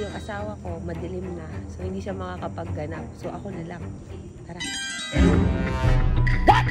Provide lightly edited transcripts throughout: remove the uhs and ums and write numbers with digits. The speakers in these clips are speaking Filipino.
yung asawa ko, madilim na. So, hindi siya makakapagganap. So, ako na lang. Tara. What?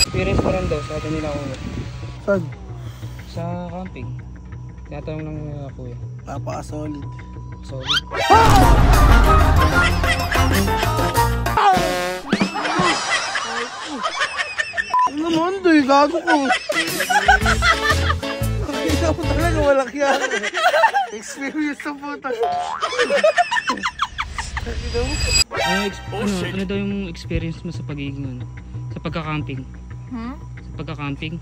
Experience ko rin daw, sabi nila ako. Saan? Sa camping. Tinatanong ng kuya. Napaka-solid. Solid. Ano naman doy, gago ko. Nakita mo talaga walang yan. Experience sa puta. Ano daw yung experience mo sa pagiging sa pagka-camping? Sa pagka-camping?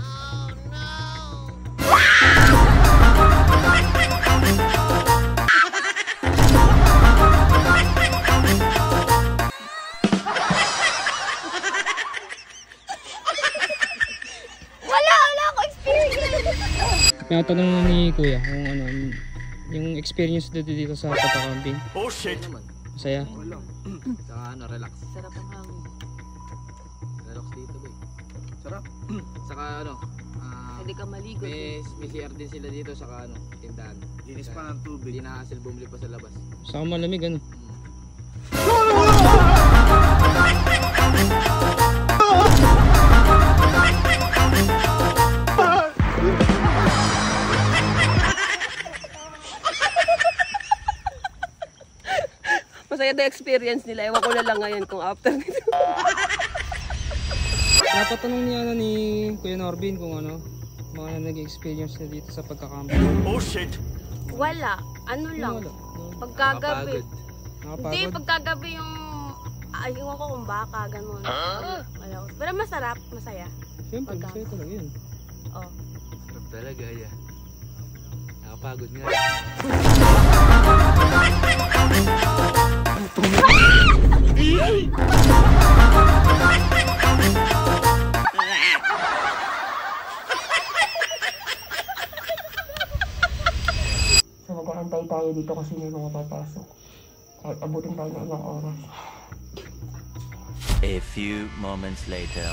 Wala ako experience. Tinatanong ni kuya kung ano yung experience dito sa pagka-camping. Oh shit. Masaya? Wala. Saka ano, relax. Sarap ang hangin. Relax dito, boy. Sarap. Saka ano, Pwede ka maligo. may CR din sila dito, saka ano, tindahan. Linis pa ng tubig. Hindi na hassle bumili pa sa labas. Saka malamig ano? Masaya na experience nila. Ewan ko na lang ngayon kung after nito. Napatanong niya ni Kuya Norbin kung ano, mga nag-experience na dito sa pagka-camping. Oh shit. Wala. Ano lang. Wala. Pagkagabi. Nakapagod? Hindi, pagkagabi yung... Ayaw ko kung baka, gano'n. Wala ko. Pero masarap, masaya. Siyempre, Pagka- masaya talaga yun. Oh. Sarap talaga, yeah. Nakapagod nga. So, mag-aantay tayo dito kasi may mga papasok. Kahit abutin tayo ng ilang oras. A few moments later.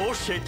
Oh shit.